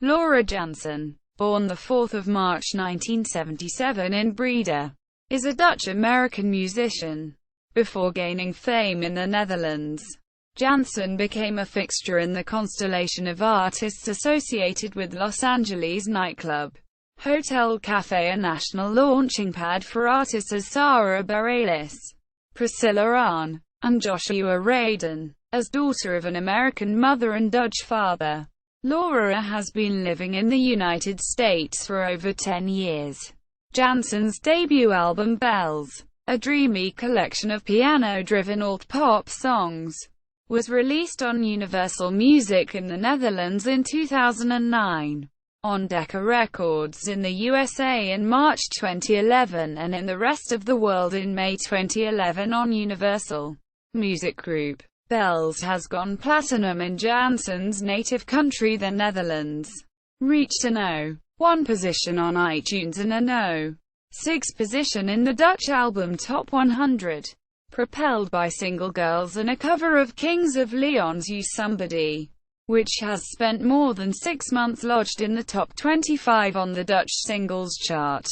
Laura Jansen, born 4 March 1977 in Breda, is a Dutch-American musician. Before gaining fame in the Netherlands, Jansen became a fixture in the constellation of artists associated with Los Angeles nightclub, Hotel Café, a national launching pad for artists as Sara Bareilles, Priscilla Ahn, and Joshua Radin. As daughter of an American mother and Dutch father, Laura has been living in the United States for over 10 years. Jansen's debut album Bells, a dreamy collection of piano-driven alt-pop songs, was released on Universal Music in the Netherlands in 2009, on Decca Records in the USA in March 2011, and in the rest of the world in May 2011 on Universal Music Group. Bells has gone platinum in Jansen's native country, the Netherlands, reached a No. 1 position on iTunes and a No. 6 position in the Dutch album Top 100, propelled by Single Girls and a cover of Kings of Leon's You Somebody, which has spent more than 6 months lodged in the top 25 on the Dutch singles chart.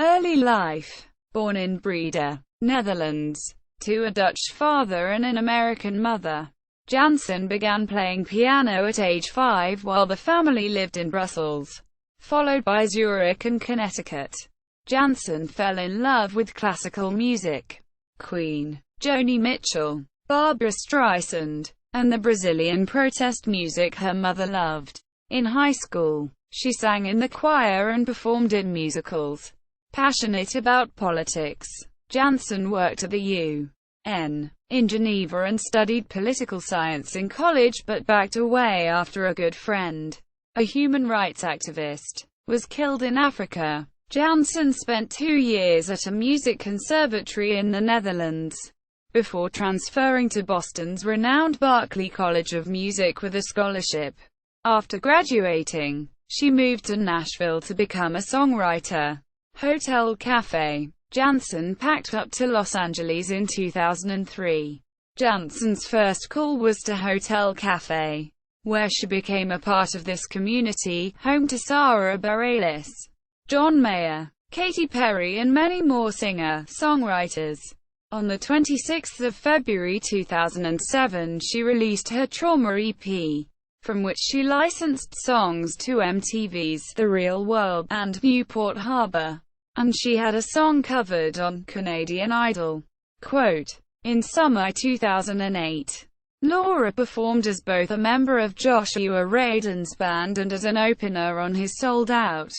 Early life. Born in Breda, Netherlands, to a Dutch father and an American mother, Jansen began playing piano at age 5 while the family lived in Brussels, followed by Zurich and Connecticut. Jansen fell in love with classical music, Queen, Joni Mitchell, Barbra Streisand, and the Brazilian protest music her mother loved. In high school, she sang in the choir and performed in musicals. Passionate about politics, Jansen worked at the UN in Geneva and studied political science in college, but backed away after a good friend, a human rights activist, was killed in Africa. Jansen spent 2 years at a music conservatory in the Netherlands, before transferring to Boston's renowned Berklee College of Music with a scholarship. After graduating, she moved to Nashville to become a songwriter. Hotel Café. Jansen packed up to Los Angeles in 2003. Jansen's first call was to Hotel Café, where she became a part of this community, home to Sara Bareilles, John Mayer, Katy Perry and many more singer-songwriters. On 26 February 2007 she released her Trauma EP, from which she licensed songs to MTV's The Real World and Newport Harbor, and she had a song covered on Canadian Idol. Quote, in summer 2008, Laura performed as both a member of Joshua Radin's band and as an opener on his sold-out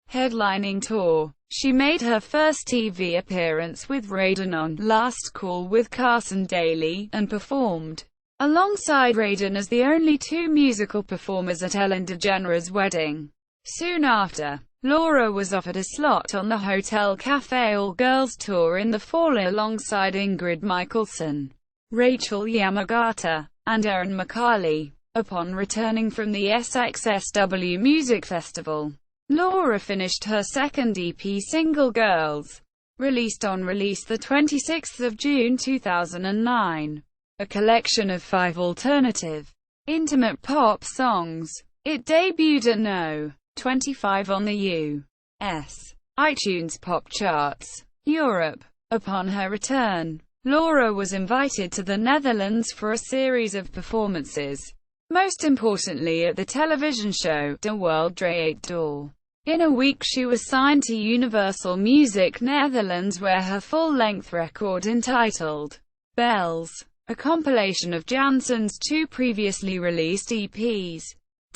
headlining tour. She made her first TV appearance with Radin on Last Call with Carson Daly, and performed alongside Radin as the only 2 musical performers at Ellen DeGeneres' wedding. Soon after, Laura was offered a slot on the Hotel Café All-Girls Tour in the fall alongside Ingrid Michaelson, Rachel Yamagata, and Erin McCarley. Upon returning from the SXSW Music Festival, Laura finished her second EP Single Girls, released on release 26 June 2009, a collection of 5 alternative, intimate pop songs. It debuted at No. 25 on the U.S. iTunes Pop Charts, Europe. Upon her return, Laura was invited to the Netherlands for a series of performances, most importantly at the television show De World Draait Door. In a week she was signed to Universal Music Netherlands, where her full-length record entitled Bells, a compilation of Jansen's 2 previously released EPs,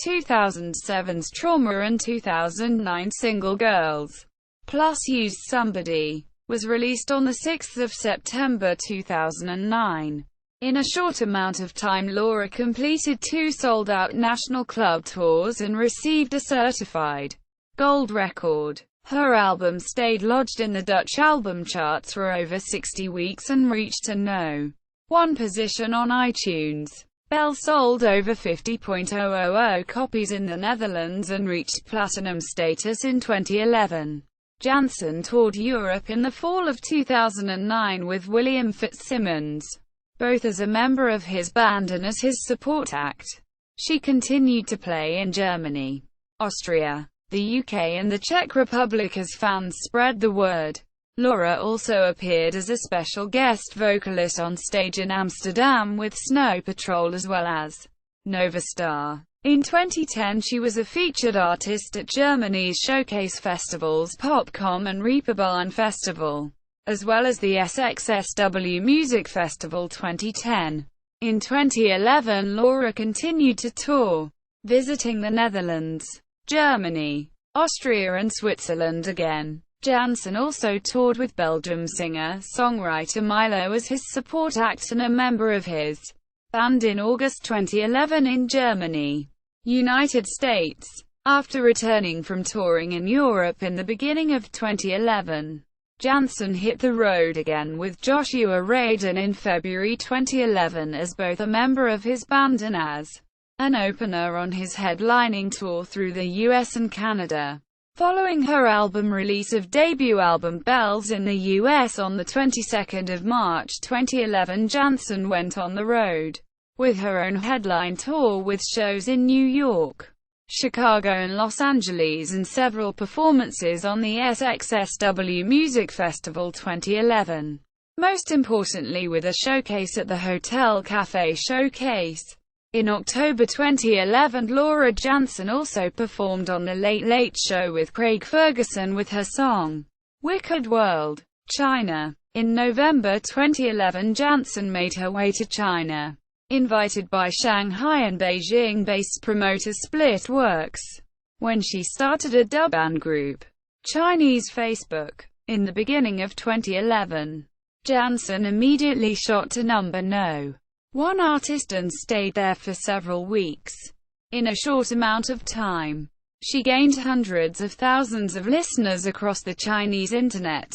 2007's Trauma and 2009's Single Girls, plus Used Somebody, was released on 6 September 2009. In a short amount of time Laura completed 2 sold-out national club tours and received a certified gold record. Her album stayed lodged in the Dutch album charts for over 60 weeks and reached a No. 1 position on iTunes. Bell sold over 50,000 copies in the Netherlands and reached platinum status in 2011. Jansen toured Europe in the fall of 2009 with William Fitzsimmons, both as a member of his band and as his support act. She continued to play in Germany, Austria, the UK and the Czech Republic as fans spread the word. Laura also appeared as a special guest vocalist on stage in Amsterdam with Snow Patrol as well as Nova Star. In 2010 she was a featured artist at Germany's showcase festivals Popcom and Reeperbahn Festival, as well as the SXSW Music Festival 2010. In 2011 Laura continued to tour, visiting the Netherlands, Germany, Austria and Switzerland again. Jansen also toured with Belgium singer-songwriter Milo as his support act and a member of his band in August 2011 in Germany, United States. After returning from touring in Europe in the beginning of 2011, Jansen hit the road again with Joshua Radin in February 2011 as both a member of his band and as an opener on his headlining tour through the US and Canada. Following her album release of debut album Bells in the US on the 22nd of March 2011, Jansen went on the road with her own headline tour with shows in New York, Chicago and Los Angeles and several performances on the SXSW Music Festival 2011. Most importantly with a showcase at the Hotel Café Showcase. In October 2011, Laura Jansen also performed on The Late Late Show with Craig Ferguson with her song, Wicked World, China. In November 2011, Jansen made her way to China, invited by Shanghai and Beijing-based promoter Split Works, when she started a dub band group, Chinese Facebook. In the beginning of 2011, Jansen immediately shot to number no. one artist and stayed there for several weeks. In a short amount of time, she gained hundreds of thousands of listeners across the Chinese internet.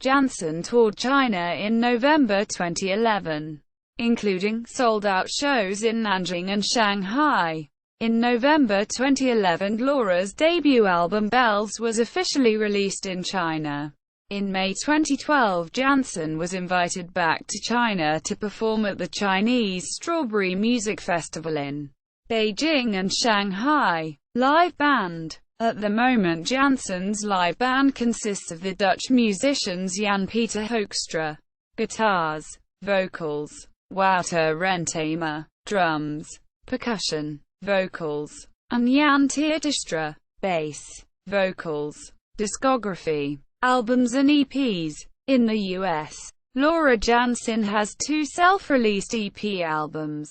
Jansen toured China in November 2011, including sold-out shows in Nanjing and Shanghai. In November 2011, Laura's debut album Bells was officially released in China. In May 2012, Jansen was invited back to China to perform at the Chinese Strawberry Music Festival in Beijing and Shanghai. Live band. At the moment, Jansen's live band consists of the Dutch musicians Jan-Peter Hoekstra, guitars, vocals, Wouter Rentema, drums, percussion, vocals, and Jan Teertstra, bass, vocals. Discography. Albums and EPs. In the US, Laura Jansen has two self-released EP albums.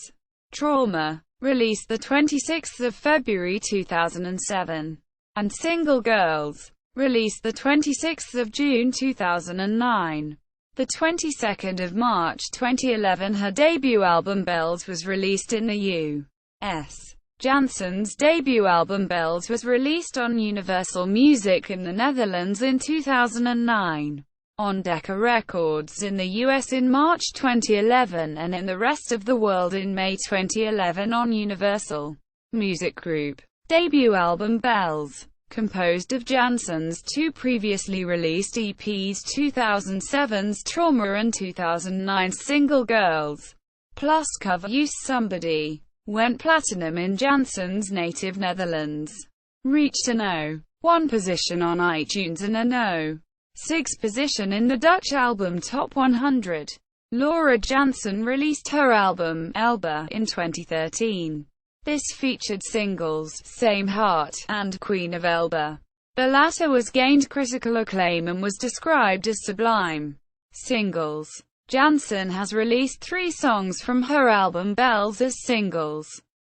Trauma, released the 26th of February 2007, and Single Girls, released the 26th of June 2009. The 22nd of March 2011, her debut album Bells was released in the U.S. Jansen's debut album Bells was released on Universal Music in the Netherlands in 2009, on Decca Records in the US in March 2011 and in the rest of the world in May 2011 on Universal Music Group. Debut album Bells, composed of Jansen's two previously released EPs, 2007's Trauma and 2009's Single Girls, plus cover Use Somebody, went platinum in Jansen's native Netherlands. Reached a No. 1 position on iTunes and a No. 6 position in the Dutch album Top 100. Laura Jansen released her album, Elba, in 2013. This featured singles, Same Heart, and Queen of Elba. The latter was gained critical acclaim and was described as sublime. Singles. Jansen has released 3 songs from her album Bells as singles.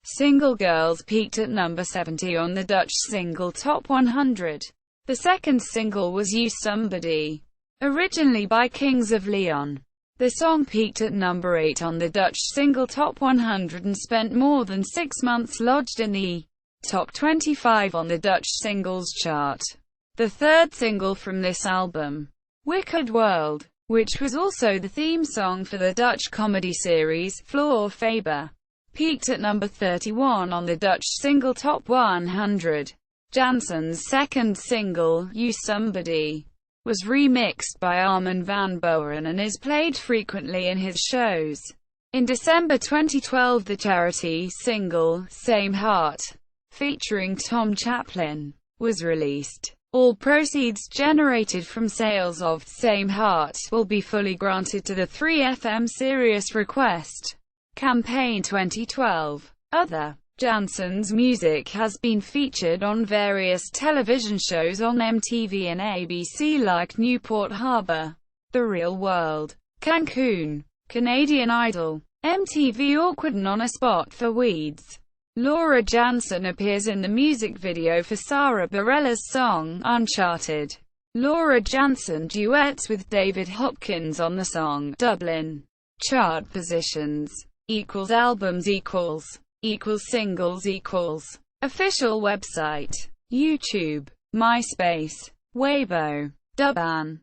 Single Girls peaked at number 70 on the Dutch Single Top 100. The second single was Use Somebody, originally by Kings of Leon. The song peaked at number 8 on the Dutch Single Top 100 and spent more than 6 months lodged in the top 25 on the Dutch Singles Chart. The third single from this album, Wicked World, which was also the theme song for the Dutch comedy series, Floor Faber, peaked at number 31 on the Dutch Single Top 100. Jansen's second single, Use Somebody, was remixed by Armin van Buuren and is played frequently in his shows. In December 2012, the charity single, Same Heart, featuring Tom Chaplin, was released. All proceeds generated from sales of Same Heart will be fully granted to the 3FM Serious Request campaign 2012. Other Jansen's music has been featured on various television shows on MTV and ABC like Newport Harbor, The Real World, Cancun, Canadian Idol, MTV Awkward, and On a Spot for Weeds. Laura Jansen appears in the music video for Sara Bareilles' song, Uncharted. Laura Jansen duets with David Hopkins on the song, Dublin. Chart positions = albums = singles = Official website. YouTube, MySpace, Weibo, Douban.